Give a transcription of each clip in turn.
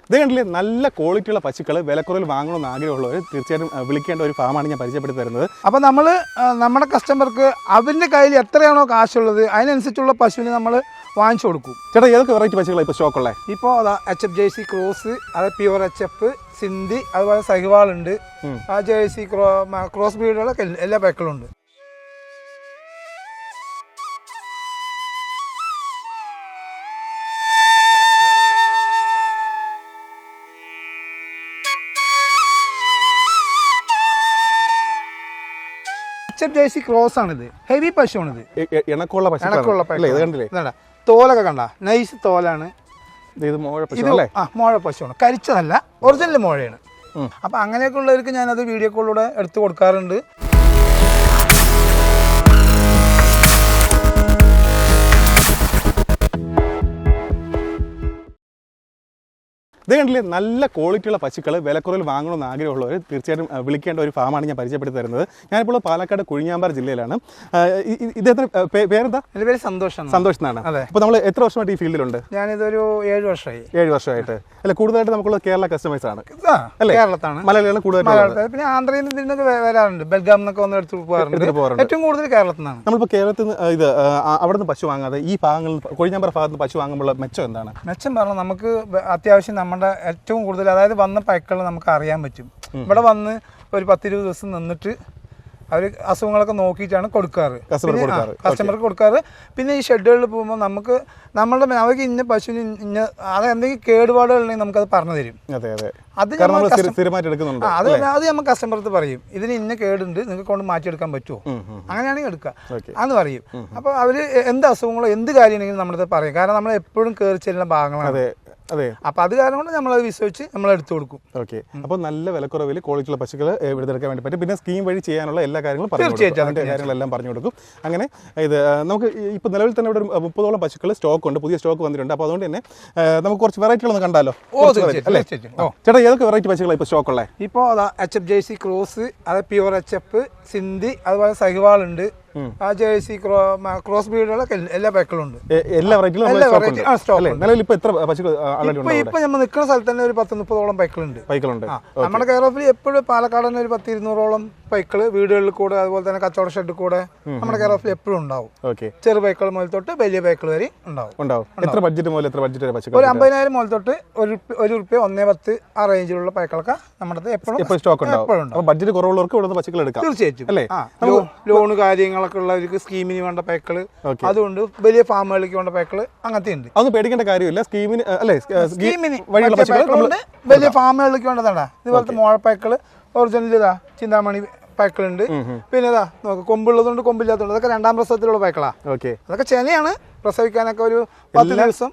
ഇത് കണ്ടില്ലേ, നല്ല ക്വാളിറ്റിയുള്ള പശുക്കൾ വിലക്കുറവിൽ വാങ്ങണമെന്ന് ആഗ്രഹമുള്ളവർ തീർച്ചയായിട്ടും വിളിക്കേണ്ട ഒരു ഫാമാണ് ഞാൻ പരിചയപ്പെടുത്തി തരുന്നത്. അപ്പോൾ നമ്മൾ നമ്മുടെ കസ്റ്റമർക്ക് അവരുടെ കയ്യിൽ എത്രയാണോ കാശുള്ളത് അതിനനുസരിച്ചുള്ള പശുവിനെ നമ്മൾ വാങ്ങിച്ചു കൊടുക്കും. ചേട്ടാ, ഏതൊക്കെ വെറൈറ്റി പശുക്കളാണ് ഇപ്പോൾ സ്റ്റോക്കുള്ളത്? ഇപ്പോൾ അതാ HF ജേഴ്സി ക്രോസ്, അത് പ്യുവർ HF, സിന്ധി, അതുപോലെ സഹിവാളുണ്ട്, ആ ജേഴ്സി ക്രോസ് ബ്രീഡുകളൊക്കെ എല്ലാ പൈക്കളും ഉണ്ട്. HF ജേഴ്സി ക്രോസ് ആണിത്, ഹെവി പശുവാണിത്, ഇണക്കമുള്ള പശു. തോലൊക്കെ കണ്ട നൈസ് തോലാണ്. ഇത് മോഴ പശു, മോഴ പശുവാണ്, കരിച്ചതല്ല, ഒറിജിനൽ മോഴയാണ്. അപ്പം അങ്ങനെയൊക്കെ ഉള്ളവർക്ക് ഞാനത് വീഡിയോ കോളിലൂടെ എടുത്തു കൊടുക്കാറുണ്ട്. ഇത് കണ്ടില്ലേ, നല്ല ക്വാളിറ്റിയുള്ള പശുക്കൾ വിലക്കുറവിൽ വാങ്ങണമെന്ന് ആഗ്രഹമുള്ളവർ തീർച്ചയായിട്ടും വിളിക്കേണ്ട ഒരു ഫാമാണ് ഞാൻ പരിചയപ്പെടുത്തി തരുന്നത്. ഞാനിപ്പോൾ പാലക്കാട് കുഴിഞ്ഞാമ്പാറ ജില്ലയിലാണ്. ഇദ്ദേഹത്തിന് പേരെന്താ? എൻ്റെ പേര് സന്തോഷം. സന്തോഷ് എന്നാണ്. അതെ. അപ്പോൾ നമ്മൾ എത്ര വർഷമായിട്ട് ഈ ഫീൽഡിലുണ്ട്? ഞാനിതൊരു 7 വർഷമായി. 7 വർഷമായിട്ട്. അല്ല, കൂടുതലായിട്ട് നമുക്കുള്ള കേരള കസ്റ്റമേഴ്സ് ആണ് അല്ലേ? കേരളത്താണ്, മലയാളികൾ കൂടുതലായിട്ട്. പിന്നെ ആന്ധ്രയിൽ നിന്നൊക്കെ വരാറുണ്ട്, ബെൽഗാം എന്നൊക്കെ ഒന്ന് എടുത്ത് പോകാറുണ്ട്. ഏറ്റവും കൂടുതൽ കേരളത്തിൽ നിന്നാണ്. നമ്മളിപ്പോൾ കേരളത്തിൽ നിന്ന് ഇത് അവിടെ നിന്ന് പശു വാങ്ങാതെ ഈ ഭാഗങ്ങളിൽ കൊഴിഞ്ഞാമ്പാറ ഭാഗത്ത് പശു വാങ്ങുമ്പോൾ മെച്ചം എന്താണ്? മെച്ചം പറഞ്ഞാൽ നമുക്ക് അത്യാവശ്യം നമ്മുടെ ഏറ്റവും കൂടുതൽ അതായത് വന്ന പൈക്കൾ നമുക്ക് അറിയാൻ പറ്റും. ഇവിടെ വന്ന് ഒരു 10-20 ദിവസം നിന്നിട്ട് അവർ അസുഖങ്ങളൊക്കെ നോക്കിയിട്ടാണ് കൊടുക്കാറ്, കസ്റ്റമർക്ക് കൊടുക്കാറ്. പിന്നെ ഈ ഷെഡുകളിൽ പോകുമ്പോൾ നമുക്ക് അവർക്ക് ഇന്ന പശുവിന് ഇന്ന അത് എന്തെങ്കിലും കേടുപാടുകളുണ്ടെങ്കിൽ നമുക്കത് പറഞ്ഞു തരും. അത് നമ്മൾ കസ്റ്റമർക്ക് പറയും, ഇതിന് ഇന്ന കേടുണ്ട്, നിങ്ങൾക്ക് കൊണ്ട് മാറ്റിയെടുക്കാൻ പറ്റുമോ, അങ്ങനെയാണെങ്കിൽ എടുക്കുക എന്ന് പറയും. അപ്പോൾ അവർ എന്ത് അസുഖങ്ങളോ എന്ത് കാര്യമാണെങ്കിലും നമ്മളത് പറയും. കാരണം നമ്മൾ എപ്പോഴും കയറി ചെല്ലുന്ന ഭാഗങ്ങളാണ്. അതെ. അപ്പൊ അത് കാരണം കൊണ്ട് നമ്മളത് വിശ്വസിച്ച് നമ്മൾ എടുത്തു കൊടുക്കും. ഓക്കെ. അപ്പോൾ നല്ല വിലക്കുറവിൽ ക്വാളിറ്റിയുള്ള പശുക്കൾ എടുത്തെടുക്കാൻ വേണ്ടി പറ്റും. പിന്നെ സ്കീം വഴി ചെയ്യാനുള്ള എല്ലാ കാര്യങ്ങളും കാര്യങ്ങളെല്ലാം പറഞ്ഞു കൊടുക്കും. അങ്ങനെ ഇത് നമുക്ക് ഇപ്പോൾ നിലവിൽ തന്നെ ഇവിടെ ഒരു 30ഓളം പശുക്കൾ സ്റ്റോക്ക് ഉണ്ട്, പുതിയ സ്റ്റോക്ക് വന്നിട്ടുണ്ട്. അപ്പോൾ അതുകൊണ്ട് തന്നെ നമുക്ക് കുറച്ച് വെറൈറ്റികളൊന്ന് കണ്ടാലോ? ചേട്ടാ, ഏതൊക്കെ വെറൈറ്റി പശുക്കളാണ് ഇപ്പോൾ സ്റ്റോക്ക് ഉള്ളത്? ഇപ്പോൾ അതാ HF ജേഴ്സി ക്രോസ്, അത് പ്യുവർ HF, സിന്ധി, അതുപോലെ സഹിവാളുണ്ട്, ആ ജേഴ്സി ക്രോസ് ബ്രീഡുകളൊക്കെ എല്ലാ പൈക്കളും ഉണ്ട്. എല്ലാ വെറൈറ്റികളും നിലവിൽ ഇപ്പോൾ എത്ര പശുക്കൾ? ഇപ്പൊ നമ്മൾ നിൽക്കുന്ന സ്ഥലത്ത് തന്നെ ഒരു 10-30ഓളം പൈക്കളുണ്ട്. നമ്മുടെ കെയർ ഓഫിൽ എപ്പോഴും പാലക്കാട് തന്നെ ഒരു 100-200ഓളം പൈക്കള് വീടുകളിൽ കൂടെ, അതുപോലെ തന്നെ കച്ചവട ഷെഡിൽ കൂടെ നമ്മുടെ കെയർ ഓഫിൽ എപ്പോഴും ഉണ്ടാവും. ചെറു പൈക്കൾ മുതൽ തൊട്ട് വലിയ പൈക്കൾ വരെ ഉണ്ടാവും. എത്ര ബഡ്ജറ്റ് മുതൽ എത്ര ബഡ്ജറ്റ്? ഒരു 50,000 മുതൽ തൊട്ട് ₹1, 1.10 ആ റേഞ്ചിലുള്ള പൈക്കളൊക്കെ നമ്മുടെ എപ്പോഴും സ്റ്റോക്ക് ഉണ്ടാവും. ബഡ്ജറ്റ് കുറവുള്ളവർക്ക് ഇവിടെ പശുക്കൾ എടുക്കാം തീർച്ചയായിട്ടും. ലോണ് കാര്യങ്ങളൊക്കെ ഉള്ളവർക്ക് സ്കീമിന് വേണ്ട പൈക്കള്, അതുകൊണ്ട് വലിയ ഫാമുകളിലേക്ക് വേണ്ട പൈക്കള് അങ്ങനത്തെ ഉണ്ട്. അതൊന്നും പേടിക്കേണ്ട കാര്യമില്ല. സ്കീമിന് വലിയ ഫാമുകളിലേക്ക് വേണ്ടതാണ്. ഇതുപോലത്തെ മോഴപ്പൈക്കള് ഒറിജിനൽ ഇതാ ചിന്താമണി പൈക്കളുണ്ട്. പിന്നെ ഇതാ നോക്ക്, കൊമ്പുള്ളതുകൊണ്ട് കൊമ്പില്ലാത്തതുകൊണ്ട്, അതൊക്കെ 2ാം പ്രസവത്തിലുള്ള പൈക്കളാ. അതൊക്കെ ചെനയാണ്, പ്രസവിക്കാനൊക്കെ ഒരു 10 ദിവസം.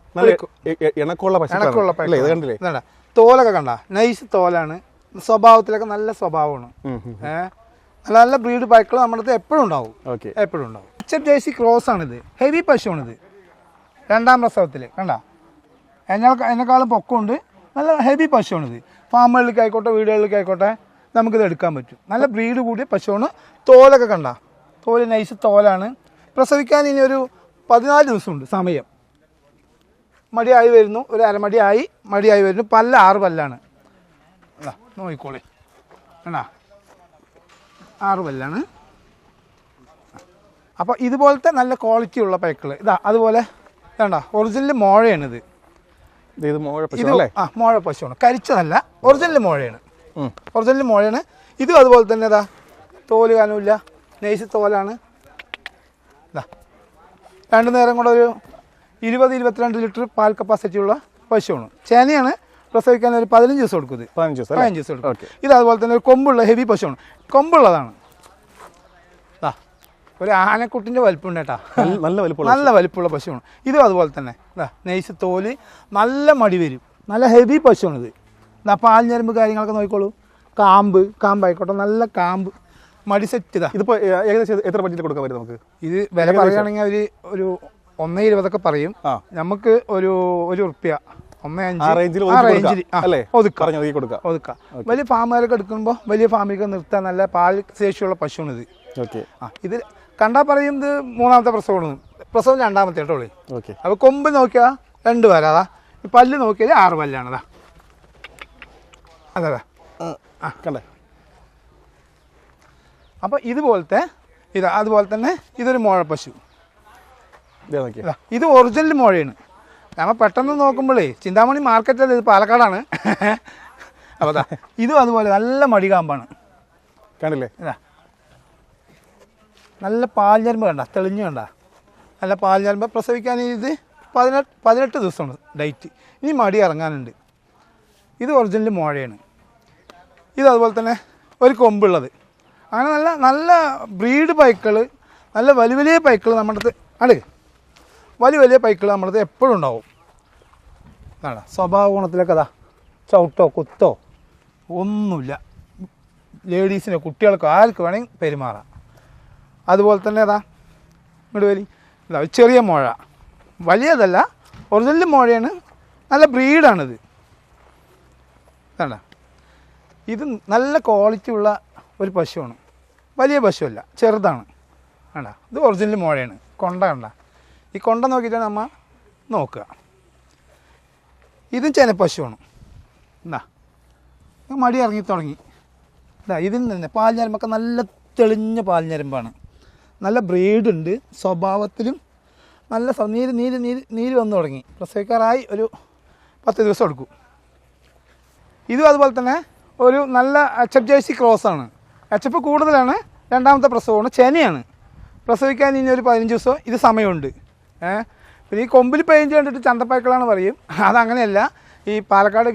ഇണക്കമുള്ള പൈക്കളാ. തോലൊക്കെ കണ്ട നൈസ് തോലാണ്, സ്വഭാവത്തിലൊക്കെ നല്ല സ്വഭാവമാണ്. നല്ല നല്ല ബ്രീഡ് പൈക്കൾ നമ്മുടെ അടുത്ത് എപ്പോഴും ഉണ്ടാവും. HF ജേഴ്സി ക്രോസ് ആണിത്, ഹെവി പശുവാണിത്. 2ാം പ്രസവത്തിൽ കണ്ട എന്നെക്കാളും പൊക്കമുണ്ട്, നല്ല ഹെവി പശുവാണിത്. ഫാമുകളിലേക്ക് ആയിക്കോട്ടെ വീടുകളിലേക്ക് ആയിക്കോട്ടെ നമുക്കിത് എടുക്കാൻ പറ്റും. നല്ല ബ്രീഡ് കൂടിയ പശുവാണ്. തോലൊക്കെ കണ്ട തോല് നൈസ് തോലാണ്. പ്രസവിക്കാൻ ഇനി ഒരു 14 ദിവസമുണ്ട് സമയം. മടിയായി വരുന്നു, ഒരു അരമടിയായി മടിയായി വരുന്നു. 6 പല്ലാണ്. നോക്കിക്കോളെ കണ്ടാ 6 പല്ലാണ്. അപ്പോൾ ഇതുപോലത്തെ നല്ല ക്വാളിറ്റി ഉള്ള പൈക്കൾ ഇതാ. അതുപോലെ വേണ്ട ഒറിജിനൽ മോഴയാണിത്. മോഴ പശുവാണ്, കരിച്ചതല്ല, ഒറിജിനൽ മോഴയാണ്. ഇതും അതുപോലെ തന്നെ ഇതാ തോല് കാനുമില്ല, നൈസ് തോലാണ്. ഇതാ 2 നേരം കൂടെ ഒരു 20-22 ലിറ്റർ പാൽ കപ്പാസിറ്റി ഉള്ള പശുവാണ്. ചേനയാണ്, പ്രസവിക്കാൻ ഒരു 15 ദിവസം കൊടുക്കും. 15 ദിവസം കൊടുക്കും. ഇത് അതുപോലെ തന്നെ ഒരു കൊമ്പുള്ള ഹെവി പശുവാണ്, കൊമ്പുള്ളതാണ്. ഒരു ആനക്കുട്ടിൻ്റെ വലിപ്പമുണ്ട് കേട്ടാ, നല്ല വലിപ്പമുള്ള പശുവാണ്. ഇതും അതുപോലെ തന്നെ നൈസ് തോല്, നല്ല മടി വരും, നല്ല ഹെവി പശുവാണിത്. പാൽ ഞരമ്പ് കാര്യങ്ങളൊക്കെ നോക്കിക്കോളൂ. കാമ്പായിക്കോട്ടെ, നല്ല കാമ്പ്, മടി സെറ്റ്. ഇതിപ്പോൾ ഏകദേശം എത്ര ബഡ്ജറ്റ് കൊടുക്കാൻ പറ്റും നമുക്ക്? ഇത് വില പറയുകയാണെങ്കിൽ അവർ ഒരു 1.20 പറയും. നമുക്ക് ഒരു ₹1, 1.5 ഒതുക്കാം. വലിയ ഫാമുകാരൊക്കെ എടുക്കുമ്പോൾ വലിയ ഫാമിലേക്ക് നിർത്താൻ നല്ല പാൽ ശേഷിയുള്ള പശുവാണിത്. ഇത് കണ്ടാൽ പറയും ഇത് 3ാമത്തെ പ്രസവമാണ്, പ്രസവം 2ാമത്തെ കേട്ടോളി. അപ്പോൾ കൊമ്പ് നോക്കിയാൽ 2 പല്ല്, അതാ പല്ല് നോക്കിയാൽ 6 പല്ലാണ്. അതെ അതെ കണ്ടേ. അപ്പോൾ ഇതുപോലത്തെ അതുപോലെ തന്നെ ഇതൊരു മോഴ പശു. ഇതേ നോക്കിയാൽ ഇത് ഒറിജിനൽ മോഴയാണ്. നമ്മൾ പെട്ടെന്ന് നോക്കുമ്പോഴേ ചിന്താമണി മാർക്കറ്റല്ല, ഇത് പാലക്കാടാണ്. അപ്പോൾ അതാ ഇതും അതുപോലെ നല്ല മടികാമ്പാണ്. കണ്ടില്ലേ? ഇതാ നല്ല പാൽഞ്ഞരമ്പ് കണ്ട, തെളിഞ്ഞു കണ്ട, നല്ല പാൽഞ്ഞരമ്പ്. പ്രസവിക്കാൻ ഇത് 18 ദിവസമാണ് ഡേറ്റ്. ഇനി മടി ഇറങ്ങാനുണ്ട്. ഇത് ഒറിജിനൽ മോഴയാണ്. ഇത് അതുപോലെ തന്നെ ഒരു കൊമ്പുള്ളത്. അങ്ങനെ നല്ല നല്ല ബ്രീഡ് പൈക്കൾ, നല്ല വലിയ വലിയ പൈക്കൾ നമ്മുടെ അടുത്ത് വലിയ പൈക്കൾ നമ്മുടെ അടുത്ത് എപ്പോഴും ഉണ്ടാവും. അതാണ് സ്വഭാവ ഗുണത്തിലൊക്കെ അതാ ചവിട്ടോ കുത്തോ ഒന്നുമില്ല. ലേഡീസിനോ കുട്ടികൾക്കോ ആർക്ക് വേണമെങ്കിൽ പെരുമാറാം. അതുപോലെ തന്നെ അതാ ഇങ്ങോട്ട് വലി ഇതാ ചെറിയ മോഴ, വലിയതല്ല, ഒറിജിനൽ മോഴയാണ്. നല്ല ബ്രീഡാണിത്. വേണ്ട, ഇത് നല്ല ക്വാളിറ്റി ഉള്ള ഒരു പശുവാണ്. വലിയ പശുവല്ല, ചെറുതാണ്. വേണ്ട, ഇത് ഒറിജിനൽ മോഴയാണ്. കൊണ്ട കണ്ട, ഈ കൊണ്ട നോക്കിയിട്ടാണ് നമ്മൾ നോക്കുക. ഇതും ചെനപ്പശുവാണ്. എന്താ മടി ഇറങ്ങി തുടങ്ങി. ഇതാ ഇതിൽ തന്നെ പാൽഞ്ഞരമ്പൊക്കെ നല്ല തെളിഞ്ഞ പാൽഞ്ഞരമ്പാണ്. നല്ല ബ്രീഡുണ്ട്. സ്വഭാവത്തിലും നല്ല നീര് വന്നു തുടങ്ങി. പ്രസവിക്കാറായി ഒരു 10 ദിവസം എടുക്കും. ഇതും അതുപോലെ തന്നെ ഒരു നല്ല HF ജേഴ്സി ക്രോസാണ്. HF കൂടുതലാണ്. രണ്ടാമത്തെ പ്രസവമാണ്. ചെനയാണ്. പ്രസവിക്കാൻ ഇനി ഒരു 15 ദിവസം ഇത് സമയമുണ്ട്. പിന്നെ ഈ കൊമ്പിൽ പെയിൻറ്റ് കണ്ടിട്ട് ചന്തപ്പൈക്കളാണ് പറയും. അതങ്ങനെയല്ല. ഈ പാലക്കാട്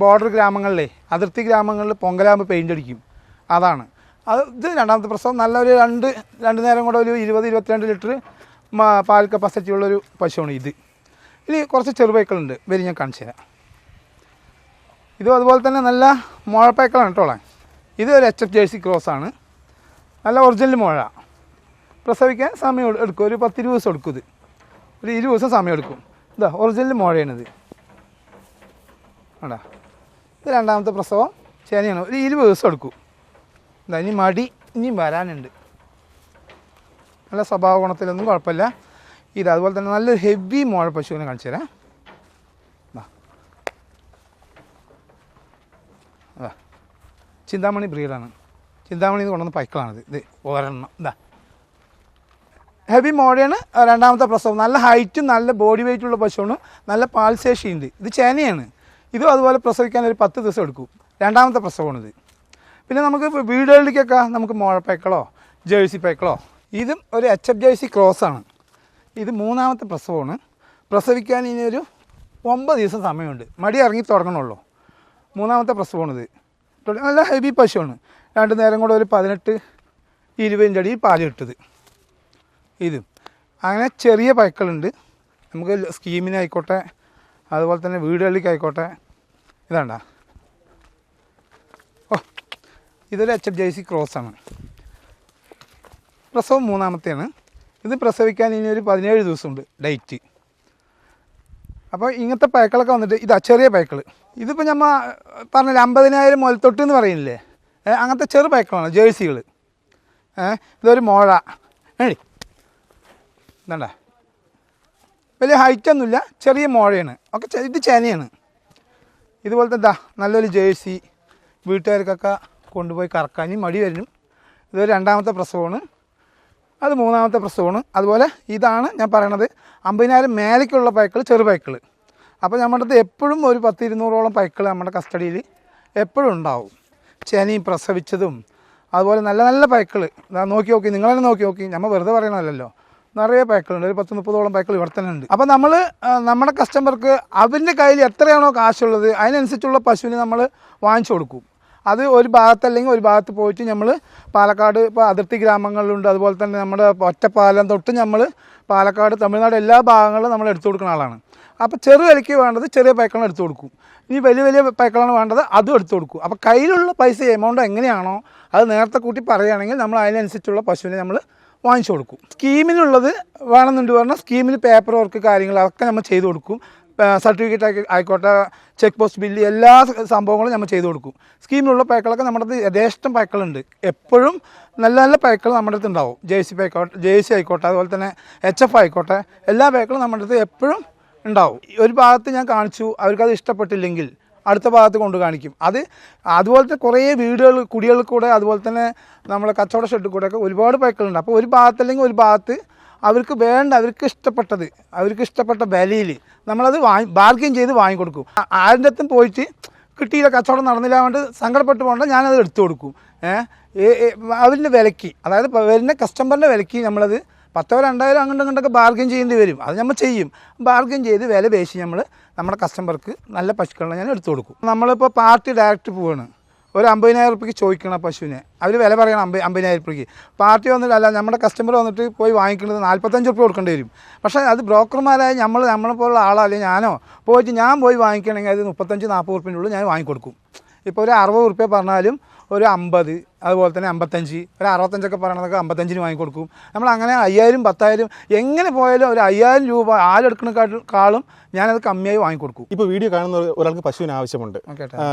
ബോർഡർ ഗ്രാമങ്ങളിലെ അതിർത്തി ഗ്രാമങ്ങളിൽ പൊങ്കലാകുമ്പോൾ പെയിൻ്റ് അടിക്കും. അതാണ് ഇത്. രണ്ടാമത്തെ പ്രസവം നല്ലൊരു രണ്ട് നേരം കൂടെ ഒരു 20-22 ലിറ്റർ പാൽ കപ്പാസിറ്റി ഉള്ളൊരു പശുവാണ് ഇത്. ഇനി കുറച്ച് ചെറുപൈക്കളുണ്ട്, വരി ഞാൻ കാണിച്ചു തരാം. ഇതും അതുപോലെ തന്നെ നല്ല മുഴപ്പൈക്കളാണ് കേട്ടോളാം. ഇത് ഒരു HF ജേഴ്സി ക്രോസാണ്. നല്ല ഒറിജിനൽ മുഴ. പ്രസവിക്കാൻ സമയം എടുക്കും. ഒരു 10-20 ദിവസം എടുക്കും. ഇത് ഒരു 20 ദിവസം സമയം എടുക്കും. ഇതാ ഒറിജിനൽ മുഴയാണിത്. ആടാ ഇത് രണ്ടാമത്തെ പ്രസവം ചേനയാണ്. ഒരു 20 ദിവസം എടുക്കും. ഇതാ ഇനി മടി ഇനിയും വരാനുണ്ട്. നല്ല സ്വഭാവ ഗുണത്തിലൊന്നും കുഴപ്പമില്ല. ഇത് അതുപോലെ തന്നെ നല്ലൊരു ഹെവി മോഴ പശുവിനെ കാണിച്ചു തരാം. അതാ ചിന്താമണി ബ്രീഡാണ്. ചിന്താമണി കൊണ്ടുവന്ന പൈക്കളാണിത്. ഇത് ഒരെണ്ണം. ഇതാ ഹെവി മോഴയാണ്. രണ്ടാമത്തെ പ്രസവം. നല്ല ഹൈറ്റും നല്ല ബോഡി വെയ്റ്റുള്ള പശുവാണ്. നല്ല പാൽശേഷിയുണ്ട്. ഇത് ചേനയാണ്. ഇതും അതുപോലെ പ്രസവിക്കാൻ ഒരു 10 ദിവസം എടുക്കും. രണ്ടാമത്തെ പ്രസവമാണിത്. പിന്നെ നമുക്ക് വീടുകളിലേക്കൊക്കെ നമുക്ക് മോഴപ്പൈക്കളോ ജേഴ്സി പൈക്കളോ. ഇതും ഒരു HF ജേഴ്സി ക്രോസാണ്. ഇത് മൂന്നാമത്തെ പ്രസവമാണ്. പ്രസവിക്കാൻ ഇനി ഒരു 9 ദിവസം സമയമുണ്ട്. മടി ഇറങ്ങി തുടങ്ങണുള്ളൂ. മൂന്നാമത്തെ പ്രസവമാണിത്. നല്ല ഹെവി പശുവാണ്. 2 നേരം കൂടെ ഒരു 18-20 അടി പാല് കിട്ടത്. ഇതും അങ്ങനെ ചെറിയ പൈക്കളുണ്ട്. നമുക്ക് സ്കീമിനായിക്കോട്ടെ അതുപോലെ തന്നെ വീടുകളിലേക്ക് ആയിക്കോട്ടെ. ഇതാണ്ട ഇതൊരു HF ജേഴ്സി ക്രോസാണ്. പ്രസവം മൂന്നാമത്തെയാണ്. ഇത് പ്രസവിക്കാൻ ഇനി ഒരു 17 ദിവസമുണ്ട് ഡേറ്റ്. അപ്പോൾ ഇങ്ങനത്തെ പൈക്കളൊക്കെ വന്നിട്ട് ഇതാ ചെറിയ പൈക്കൾ. ഇതിപ്പോൾ നമ്മൾ പറഞ്ഞില്ല 50,000 മുതൽ തൊട്ട് എന്ന് പറയുന്നില്ലേ, അങ്ങനത്തെ ചെറു പൈക്കളാണ് ജേഴ്സികൾ. ഇതൊരു മോഴ. ഇതണ്ട വലിയ ഹൈറ്റൊന്നുമില്ല, ചെറിയ മോഴയാണ്. ഒക്കെ ഇത് ചേനയാണ്. ഇതുപോലത്തെ എന്താ നല്ലൊരു ജേഴ്സി വീട്ടുകാർക്കൊക്കെ കൊണ്ടുപോയി കറക്കാനും മടി വരും. ഇതൊരു രണ്ടാമത്തെ പ്രസവമാണ്. അത് മൂന്നാമത്തെ പ്രസവമാണ്. അതുപോലെ ഇതാണ് ഞാൻ പറയണത് 50,000 മേലേക്കുള്ള പൈക്കൾ, ചെറു പൈക്കൾ. അപ്പോൾ നമ്മുടെ അടുത്ത് എപ്പോഴും ഒരു 100-200ഓളം പൈക്കൾ നമ്മുടെ കസ്റ്റഡിയിൽ എപ്പോഴും ഉണ്ടാവും. ചേനയും പ്രസവിച്ചതും അതുപോലെ നല്ല നല്ല പൈക്കൾ. നോക്കി നിങ്ങളെന്നെ നോക്കി നമ്മൾ വെറുതെ പറയണമല്ലോ. നിറയെ പൈക്കളുണ്ട്. ഒരു 10-30ഓളം പൈക്കൾ ഇവിടെ തന്നെ ഉണ്ട്. അപ്പോൾ നമ്മൾ നമ്മുടെ കസ്റ്റമർക്ക് അവൻ്റെ കയ്യിൽ എത്രയാണോ കാശുള്ളത് അതിനനുസരിച്ചുള്ള പശുവിനെ നമ്മൾ വാങ്ങിച്ചു കൊടുക്കും. അത് ഒരു ഭാഗത്തല്ലെങ്കിൽ ഒരു ഭാഗത്ത് പോയിട്ട് നമ്മൾ പാലക്കാട് ഇപ്പോൾ അതിർത്തി ഗ്രാമങ്ങളിലുണ്ട്. അതുപോലെ തന്നെ നമ്മുടെ ഒറ്റപ്പാലം തൊട്ട് നമ്മൾ പാലക്കാട് തമിഴ്നാട് എല്ലാ ഭാഗങ്ങളിലും നമ്മൾ എടുത്തു കൊടുക്കുന്ന ആളാണ്. അപ്പോൾ ചെറു വിലയ്ക്ക് വേണ്ടത് ചെറിയ പൈക്കളാണ് എടുത്തു കൊടുക്കും. ഇനി വലിയ വലിയ പൈക്കളാണ് വേണ്ടത് അതും എടുത്തു കൊടുക്കും. അപ്പോൾ കയ്യിലുള്ള പൈസ എമൗണ്ട് എങ്ങനെയാണോ അത് നേരത്തെ കൂട്ടി പറയുകയാണെങ്കിൽ നമ്മൾ അതിനനുസരിച്ചുള്ള പശുവിനെ നമ്മൾ വാങ്ങിച്ചു കൊടുക്കും. സ്കീമിനുള്ളത് വേണമെന്നുണ്ട് പറഞ്ഞാൽ സ്കീമിൽ പേപ്പർ വർക്ക് കാര്യങ്ങൾ അതൊക്കെ നമ്മൾ ചെയ്തു കൊടുക്കും. സർട്ടിഫിക്കറ്റ് ആയിക്കോട്ടെ, ചെക്ക് പോസ്റ്റ് ബില്ല്, എല്ലാ സംഭവങ്ങളും നമ്മൾ ചെയ്തു കൊടുക്കും. സ്കീമിലുള്ള പൈക്കളൊക്കെ നമ്മുടെ അടുത്ത് യഥേഷ്ടം പൈക്കളുണ്ട്. എപ്പോഴും നല്ല നല്ല പൈക്കൾ നമ്മുടെ അടുത്ത് ഉണ്ടാവും. ജേഴ്സി ആയിക്കോട്ടെ അതുപോലെ തന്നെ HF ആയിക്കോട്ടെ എല്ലാ പൈക്കളും നമ്മുടെ അടുത്ത് എപ്പോഴും ഉണ്ടാവും. ഒരു ഭാഗത്ത് ഞാൻ കാണിച്ചു, അവർക്കത് ഇഷ്ടപ്പെട്ടില്ലെങ്കിൽ അടുത്ത ഭാഗത്ത് കൊണ്ട് കാണിക്കും. അതുപോലത്തെ കുറേ വീടുകൾ കുടികളിൽ കൂടെ അതുപോലെ തന്നെ നമ്മളെ കച്ചവട ഷെഡിൽ കൂടെയൊക്കെ ഒരുപാട് പൈക്കളുണ്ട്. അപ്പോൾ ഒരു ഭാഗത്തല്ലെങ്കിൽ ഒരു ഭാഗത്ത് അവർക്ക് അവർക്ക് ഇഷ്ടപ്പെട്ട വിലയിൽ നമ്മളത് ബാർഗെയിൻ ചെയ്ത് വാങ്ങിക്കൊടുക്കും. ആരുടെ അടുത്തും പോയിട്ട് കിട്ടിയില്ല, കച്ചവടം നടന്നില്ല കൊണ്ട് സങ്കടപ്പെട്ട് പോകണ്ട, ഞാനത് എടുത്തു കൊടുക്കും. അവരുടെ വിലയ്ക്ക്, അതായത് വരുന്ന കസ്റ്റമറിൻ്റെ വിലയ്ക്ക് നമ്മളത് 10,000 2,000 അങ്ങോട്ടൊക്കെ ബാർഗെയിൻ ചെയ്യേണ്ടി വരും. അത് നമ്മൾ ചെയ്യും. ബാർഗെയിൻ ചെയ്ത് വില പേശി നമ്മുടെ കസ്റ്റമർക്ക് നല്ല പശുക്കളെ ഞാൻ എടുത്തു കൊടുക്കും. നമ്മളിപ്പോൾ പാർട്ടി ഡയറക്റ്റ് പോവാണ്, ഒരു 50,000 റുപ്യക്ക് ചോദിക്കണം പശുവിനെ, അവർ വില പറയണം 50,000 റുപ്യക്ക്. പാർട്ടി വന്നിട്ട് അല്ല, നമ്മുടെ കസ്റ്റമർ വന്നിട്ട് പോയി വാങ്ങിക്കുന്നത് 45 റുപ്യ കൊടുക്കേണ്ടി വരും. പക്ഷേ അത് ബ്രോക്കർമാരായ നമ്മളെ പോലുള്ള ആളോ അല്ലെങ്കിൽ ഞാനോ ഞാൻ പോയി വാങ്ങിക്കണമെങ്കിൽ അത് 35-40 റുപ്യൻ്റെ ഉള്ളിൽ ഞാൻ വാങ്ങിക്കൊടുക്കും. ഇപ്പോൾ ഒരു 60 റുപ്യ പറഞ്ഞാലും ഒരു 50, അതുപോലെ തന്നെ 55, ഒരു 65 പറയണതൊക്കെ 55-ന് വാങ്ങിക്കൊടുക്കും. നമ്മൾ അങ്ങനെ 5,000 10,000 എങ്ങനെ പോയാലും ഒരു 5,000 രൂപ ആരെടുക്കുന്നതിനേക്കാളും ഞാനത് കമ്മിയായി വാങ്ങിക്കൊടുക്കും. ഇപ്പോൾ വീഡിയോ കാണുന്ന ഒരാൾക്ക് പശുവിന് ആവശ്യമുണ്ട്,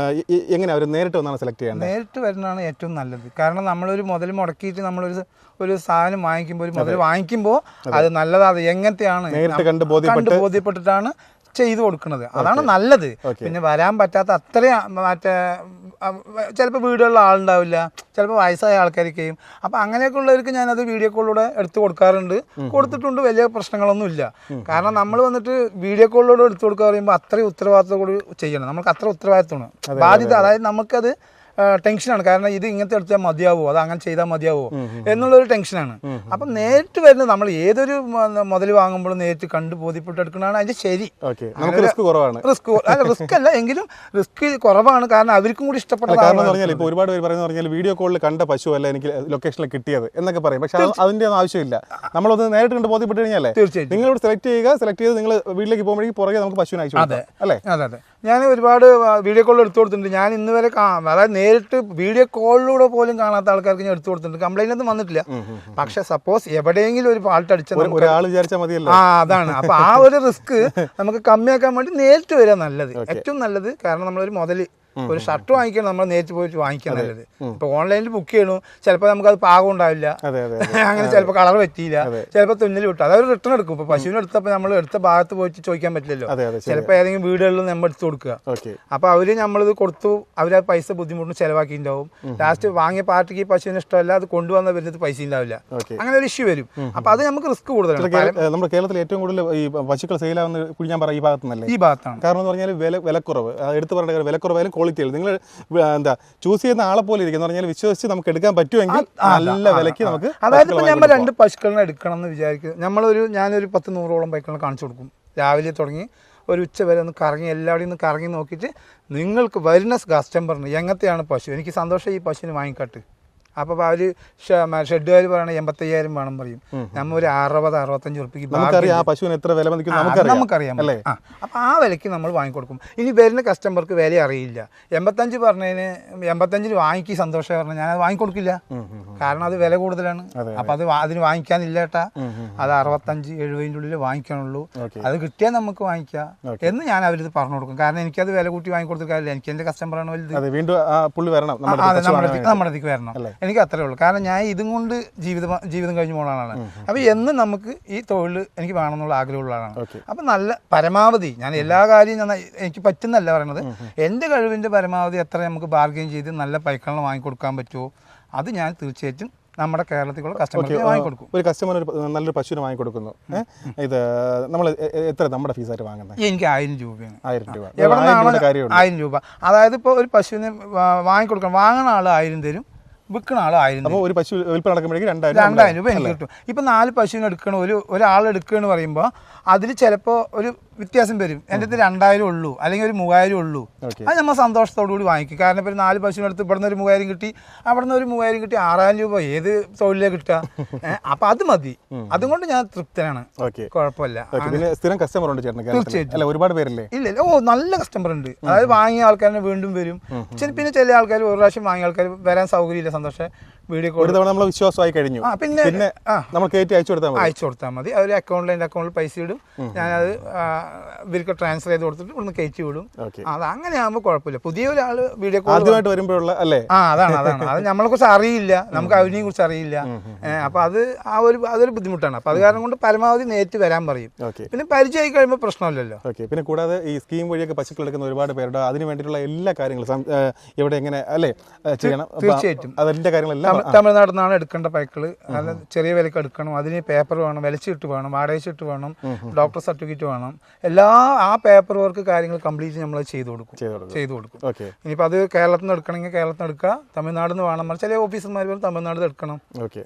എങ്ങനെ അവർ നേരിട്ട് വന്നാണ് സെലക്ട് ചെയ്യുന്നത്? നേരിട്ട് വരുന്നതാണ് ഏറ്റവും നല്ലത്. കാരണം നമ്മളൊരു മുതൽ മുടക്കിയിട്ട് ഒരു സാധനം വാങ്ങിക്കുമ്പോൾ, ഒരു മുതൽ വാങ്ങിക്കുമ്പോൾ അത് നല്ലതാണ്, എങ്ങനത്തെയാണ് നേരിട്ട് കണ്ട് ബോധ്യപ്പെട്ടിട്ടാണ് ചെയ്തു കൊടുക്കുന്നത്. അതാണ് നല്ലത്. പിന്നെ വരാൻ പറ്റാത്ത അത്രയും ചിലപ്പോൾ വീടുകളിൽ ആളുണ്ടാവില്ല, ചിലപ്പോൾ വയസ്സായ ആൾക്കാരൊക്കെയും. അപ്പോൾ അങ്ങനെയൊക്കെ ഉള്ളവർക്ക് ഞാനത് വീഡിയോ കോളിലൂടെ എടുത്തു കൊടുത്തിട്ടുണ്ട്. വലിയ പ്രശ്നങ്ങളൊന്നുമില്ല. കാരണം നമ്മൾ വന്നിട്ട് വീഡിയോ കോളിലൂടെ എടുത്തു കൊടുക്കുക പറയുമ്പോൾ അത്രയും ഉത്തരവാദിത്തത്തോട് ചെയ്യണം. നമുക്ക് അത്ര ഉത്തരവാദിത്തമാണ്, ബാധ്യത. അതായത് നമുക്കത് ടെൻഷനാണ്. കാരണം ഇത് ഇങ്ങനത്തെ എടുത്താൽ മതിയാവോ, അത് അങ്ങനെ ചെയ്താൽ മതിയാവോ എന്നുള്ളൊരു ടെൻഷനാണ്. അപ്പം നേരിട്ട് വരുന്നത്, നമ്മൾ ഏതൊരു മുതൽ വാങ്ങുമ്പോഴും നേരിട്ട് കണ്ട് ബോധ്യപ്പെട്ട് എടുക്കുന്നതാണ് അതിന്റെ ശരി. റിസ്ക് അല്ല എങ്കിലും റിസ്ക് കുറവാണ്. കാരണം അവർക്കും കൂടി ഇഷ്ടപ്പെട്ടതാണ്. ഇപ്പോൾ ഒരുപാട് പേര് പറയുന്നത് വീഡിയോ കോളിൽ കണ്ട പശു അല്ല എനിക്ക് ലൊക്കേഷനിൽ കിട്ടിയത് എന്നൊക്കെ പറയും. പക്ഷേ അതിന്റെ ഒന്നും ആവശ്യമില്ല. നമ്മളത് നേരിട്ട് കണ്ട് ബോധ്യപ്പെട്ട് കഴിഞ്ഞാലേ തീർച്ചയായും നിങ്ങളോട് സെലക്ട് ചെയ്ത് നിങ്ങൾ വീട്ടിലേക്ക് പോകുമ്പോഴേക്കും പുറകെ നമുക്ക് പശുവിനെ അയച്ചു. അല്ലേ? അതെ. ഞാൻ ഒരുപാട് വീഡിയോ കോളിൽ എടുത്തു കൊടുത്തിട്ടുണ്ട്. ഞാൻ ഇന്ന് വരെ അതായത് നേരിട്ട് വീഡിയോ കോളിലൂടെ പോലും കാണാത്ത ആൾക്കാർക്ക് ഞാൻ എടുത്തു കൊടുത്തിട്ടുണ്ട്. കംപ്ലൈന്റ് ഒന്നും വന്നിട്ടില്ല. പക്ഷെ സപ്പോസ് എവിടെയെങ്കിലും ഒരു ഫാൾട്ട് അടിച്ചാൽ ഒരാൾ വിചാരിച്ചാൽ മതിയല്ലോ. അതാണ്. അപ്പൊ ആ ഒരു റിസ്ക് നമുക്ക് കമ്മിയാക്കാൻ വേണ്ടി നേരിട്ട് വരിക നല്ലത്, ഏറ്റവും നല്ലത്. കാരണം നമ്മളൊരു മുതൽ ഒരു ഷർട്ട് വാങ്ങിക്കണം, നമ്മൾ നേരിട്ട് പോയിട്ട് വാങ്ങിക്കാൻ നല്ലത്. ഇപ്പൊ ഓൺലൈനിൽ ബുക്ക് ചെയ്യണു, ചിലപ്പോൾ നമുക്കത് പാകം ഉണ്ടാവില്ല, അങ്ങനെ ചിലപ്പോൾ കളർ പറ്റിയില്ല, ചിലപ്പോൾ തുന്നൽ വിട്ടു, അതൊരു റിട്ടേൺ എടുക്കും. ഇപ്പൊ പശുവിനെ എടുത്തപ്പോൾ നമ്മൾ എടുത്ത ഭാഗത്ത് പോയിട്ട് ചോദിക്കാൻ പറ്റില്ലല്ലോ. ചിലപ്പോൾ ഏതെങ്കിലും വീടുകളിൽ നമ്മൾ എടുത്ത് കൊടുക്കുക. അപ്പൊ അവര് നമ്മളിത് കൊടുത്തു, അവര് പൈസ ബുദ്ധിമുട്ടും ചെലവാക്കിയിട്ടുണ്ടാവും. ലാസ്റ്റ് വാങ്ങിയ പാർട്ടിക്ക് പശുവിന് ഇഷ്ടമല്ല, അത് കൊണ്ടുവന്ന വരുന്നത് പൈസ ഉണ്ടാവില്ല, അങ്ങനെ ഒരു ഇഷ്യൂ വരും. അപ്പൊ അത് നമുക്ക് റിസ്ക് കൂടുതലാണ്. നമ്മുടെ കേരളത്തിൽ ഏറ്റവും കൂടുതൽ ഈ പശുക്കൾ സെയിലാവുന്ന ഞാൻ പറയാം ഈ ഭാഗത്തുനിന്നല്ലേ? ഈ ഭാഗത്താണ്. കാരണം എന്ന് പറഞ്ഞാൽ വിലക്കുറവ്, എടുത്ത് പറയേണ്ട വിലക്കുറവായാലും ക്വാളിറ്റി. നിങ്ങൾ ചൂസ് ചെയ്യുന്ന ആളെ പോലെ ഇരിക്കും. പറഞ്ഞാൽ വിശ്വസിച്ച് നമുക്ക് എടുക്കാൻ പറ്റുമെങ്കിൽ നല്ല വിലയ്ക്ക് നമുക്ക്. അതായത് ഇപ്പൊ നമ്മൾ 2 പശുക്കളിനെ എടുക്കണം എന്ന് വിചാരിക്കും. ഞാനൊരു 10-100ഓളം പശുക്കളെ കാണിച്ചു കൊടുക്കും. രാവിലെ തുടങ്ങി ഒരു ഉച്ച വരെ ഒന്ന് കറങ്ങി, എല്ലാവരെയും ഒന്ന് കറങ്ങി നോക്കിയിട്ട് നിങ്ങൾക്ക് വരുന്ന കസ്റ്റമറിന് എങ്ങനത്തെയാണ് പശു, എനിക്ക് സന്തോഷം ഈ പശുവിന് വാങ്ങിക്കാട്ട്. അപ്പോൾ അവർ ഷെഡുകാർ പറയണ 85,000 വേണം പറയും. നമ്മൾ ഒരു 60-65 റുപ്യക്ക് നമുക്കറിയാം. അപ്പൊ ആ വിലയ്ക്ക് നമ്മൾ വാങ്ങിക്കൊടുക്കും. ഇനി വരുന്ന കസ്റ്റമർക്ക് വില അറിയില്ല. 85 പറഞ്ഞതിന് 85-ന് വാങ്ങിക്കി സന്തോഷം പറഞ്ഞാൽ ഞാനത് വാങ്ങിക്കൊടുക്കില്ല. കാരണം അത് വില കൂടുതലാണ്. അപ്പൊ അതിന് വാങ്ങിക്കാനില്ല ഏട്ടാ, അത് 65-70ൻ്റെ ഉള്ളിൽ വാങ്ങിക്കാനുള്ളൂ, അത് കിട്ടിയാൽ നമുക്ക് വാങ്ങിക്കാം എന്ന് ഞാൻ അവരിത് പറഞ്ഞു കൊടുക്കും. കാരണം എനിക്കത് വില കൂട്ടി വാങ്ങിക്കൊടുത്ത കാര്യമില്ല, എനിക്ക് എന്റെ കസ്റ്റമറാണ് വലുത്. നമ്മുടെ അടുത്തേക്ക് വരണം, എനിക്ക് അത്രേ ഉള്ളൂ. കാരണം ഞാൻ ഇതും കൊണ്ട് ജീവിതം കഴിഞ്ഞു പോകുന്ന ആളാണ്. അപ്പൊ എന്നും നമുക്ക് ഈ തൊഴിൽ എനിക്ക് വേണമെന്നുള്ള ആഗ്രഹമുള്ള ആളാണ്. അപ്പൊ നല്ല പരമാവധി ഞാൻ എല്ലാ കാര്യവും എനിക്ക് പറ്റുന്നല്ല പറയുന്നത്, എന്റെ കഴിവിന്റെ പരമാവധി എത്ര നമുക്ക് ബാർഗെയിൻ ചെയ്ത് നല്ല പൈക്കളെ വാങ്ങിക്കൊടുക്കാൻ പറ്റുമോ അത് ഞാൻ തീർച്ചയായിട്ടും നമ്മുടെ കേരളത്തിലുള്ള കസ്റ്റമർക്ക് വാങ്ങിക്കൊടുക്കും. ഒരു കസ്റ്റമർ നല്ലൊരു പശുവിനെ വാങ്ങിക്കൊടുക്കുന്നു, ഇത് നമ്മൾ എത്ര നമ്മുടെ ഫീസായിട്ട് വാങ്ങുന്നത്? എനിക്ക് 1000 രൂപയാണ്. 1000 രൂപ. എവിടെ നിന്നാണ് 1000 രൂപ? അതായത് ഇപ്പോൾ ഒരു പശുവിനെ വാങ്ങിക്കൊടുക്കണം, വാങ്ങുന്ന ആൾ 1000 തരും, വിൽക്കുന്ന ആൾ 1000 തരും. ഒരു പശു വിൽപ്പന നടക്കുമ്പോഴേക്കും 2000 രൂപ എനിക്ക് കിട്ടും. ഇപ്പം 4 പശുവിനെ എടുക്കണം, ഒരാൾ എടുക്കുകയെന്ന് പറയുമ്പോൾ അതിൽ ചിലപ്പോൾ ഒരു വ്യത്യാസം വരും. എൻ്റെ അടുത്ത് 2000 ഉള്ളൂ അല്ലെങ്കിൽ ഒരു 3000 ഉള്ളൂ, അത് നമ്മൾ സന്തോഷത്തോടു കൂടി വാങ്ങിക്കും. കാരണം ഇപ്പോൾ 4 പശുവിനെ എടുത്ത് ഇവിടുന്ന് ഒരു 3000 കിട്ടി, അവിടെ നിന്ന് ഒരു 3000 കിട്ടി, 6000 രൂപ ഏത് തൊഴിലേ കിട്ടുക. അപ്പം അത് മതി, അതുകൊണ്ട് ഞാൻ തൃപ്തനാണ്, കുഴപ്പമില്ല. സ്ഥിരം കസ്റ്റമർ ഉണ്ട് തീർച്ചയായിട്ടും, ഒരുപാട് പേരല്ലേ? ഇല്ല, നല്ല കസ്റ്റമർ ഉണ്ട്. അതായത് വാങ്ങിയ ആൾക്കാരെ വീണ്ടും വരും. പിന്നെ ചില ആൾക്കാർ ഒരു പ്രാവശ്യം വാങ്ങിയ ആൾക്കാർ വരാൻ സൗകര്യമില്ല, സന്തോഷം വീഡിയോ കോൾ ഒരു തവണ നമ്മൾ വിശ്വാസമായി കഴിഞ്ഞു പിന്നെ നമ്മൾ കയറ്റി അയച്ചു കൊടുത്താൽ മതി. അവർ അക്കൗണ്ടിൽ പൈസ ഇടും, ഞാനത് ഇവർക്ക് ട്രാൻസ്ഫർ ചെയ്ത് കൊടുത്തിട്ട് ഒന്ന് കയറ്റി വിടും. അത് അങ്ങനെ ആകുമ്പോൾ കുഴപ്പമില്ല. പുതിയ ഒരാൾ വീഡിയോ കോൾ ആദ്യമായിട്ട് വരുമ്പോഴുള്ള അല്ലേ, അതാണ് അത് നമ്മളെ കുറിച്ച് അറിയില്ല, നമുക്ക് അവനെ കുറിച്ച് അറിയില്ല. അപ്പൊ അത് അതൊരു ബുദ്ധിമുട്ടാണ്. അപ്പൊ അത് കാരണം കൊണ്ട് പരമാവധി നേരിട്ട് വരാൻ പറയും. പിന്നെ പരിചയമായി കഴിയുമ്പോൾ പ്രശ്നമില്ലല്ലോ. പിന്നെ കൂടാതെ ഈ സ്കീം വഴിയൊക്കെ പശുക്കൾ എടുക്കുന്ന ഒരുപാട് പേരുണ്ട്. അതിന് വേണ്ടിയിട്ടുള്ള എല്ലാ കാര്യങ്ങളും ഇവിടെ എങ്ങനെ അല്ലേ ചെയ്യണം? തീർച്ചയായിട്ടും അതിന്റെ കാര്യങ്ങളെല്ലാം തമിഴ്നാട്ടിൽ നിന്നാണ് എടുക്കേണ്ട പൈക്കള്. നല്ല ചെറിയ വിലക്ക് എടുക്കണം. അതിന് പേപ്പർ വേണം, വിലച്ചിട്ട് വേണം, വാടക ചീട്ട് വേണം, ഡോക്ടർ സർട്ടിഫിക്കറ്റ് വേണം. എല്ലാ ആ പേപ്പർ വർക്ക് കാര്യങ്ങൾ കംപ്ലീറ്റ് നമ്മൾ ചെയ്തു കൊടുക്കും. ഇനിയിപ്പോൾ അത് കേരളത്തിൽ നിന്ന് എടുക്കണമെങ്കിൽ കേരളത്തിൽ നിന്ന് എടുക്കുക, തമിഴ്നാട്ടിൽ നിന്ന് വേണം. ചില ഓഫീസർമാർ പറയും തമിഴ്നാട് എടുക്കണം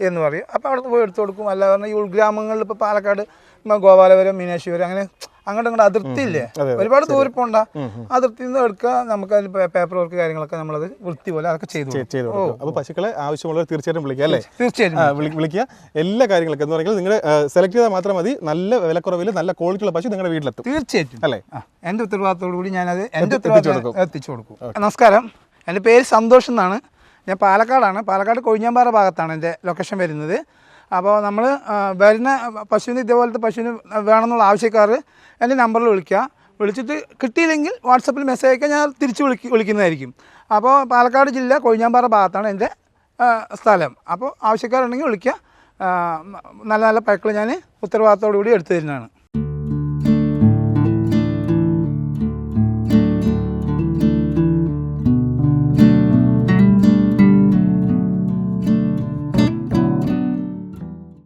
എന്ന് പറയും. അപ്പോൾ അവിടെ പോയി എടുത്തു കൊടുക്കും. അല്ല പറഞ്ഞാൽ ഈ ഉൾഗ്രാമങ്ങളിൽ ഇപ്പോൾ പാലക്കാട്, ഗോപാലപുരം, മീനാക്ഷിപുരം അങ്ങനെ അങ്ങോട്ട് അതിർത്തി ഇല്ലേ, ഒരുപാട് ദൂരം പോണ്ട, അതിർത്തിയിൽ നിന്ന് എടുക്കുക. നമുക്ക് അതിൽ പേപ്പർ വർക്ക് കാര്യങ്ങളൊക്കെ നമ്മളത് വൃത്തി പോലെ അതൊക്കെ ചെയ്തു. അപ്പോൾ പശുക്കളെ ആവശ്യമുള്ളവർ തീർച്ചയായിട്ടും വിളിക്കുക അല്ലേ? തീർച്ചയായിട്ടും വിളിക്കുക. എല്ലാ കാര്യങ്ങളൊക്കെ എന്ന് പറഞ്ഞാൽ നിങ്ങൾ സെലക്ട് ചെയ്താൽ മാത്രം മതി. നല്ല വിലക്കുറവിൽ നല്ല ക്വാളിറ്റിയുള്ള പശു നിങ്ങളുടെ വീട്ടിലെത്തും. തീർച്ചയായിട്ടും അല്ലേ? എൻ്റെ ഉത്തരവാദിത്തോടു കൂടി ഞാനത് എത്തിച്ചു കൊടുക്കും. നമസ്കാരം, എൻ്റെ പേര് സന്തോഷ് എന്നാണ്. ഞാൻ പാലക്കാടാണ്. പാലക്കാട് കൊഴിഞ്ഞാമ്പാറ ഭാഗത്താണ് എൻ്റെ ലൊക്കേഷൻ വരുന്നത്. അപ്പോൾ നമ്മൾ വരുന്ന പശുവിന് ഇതേപോലത്തെ പശുവിന് വേണമെന്നുള്ള ആവശ്യക്കാർ എൻ്റെ നമ്പറിൽ വിളിച്ചിട്ട് കിട്ടിയില്ലെങ്കിൽ വാട്സപ്പിൽ മെസ്സേജ് അയക്കാൻ ഞാൻ തിരിച്ച് വിളിക്കുന്നതായിരിക്കും. അപ്പോൾ പാലക്കാട് ജില്ല കൊഴിഞ്ഞാമ്പാറ ഭാഗത്താണ് എൻ്റെ സ്ഥലം. അപ്പോൾ ആവശ്യക്കാരുണ്ടെങ്കിൽ വിളിക്കുക. നല്ല നല്ല പൈക്കൾ ഞാൻ ഉത്തരവാദിത്തോടു കൂടി എടുത്തു തരുന്നതാണ്.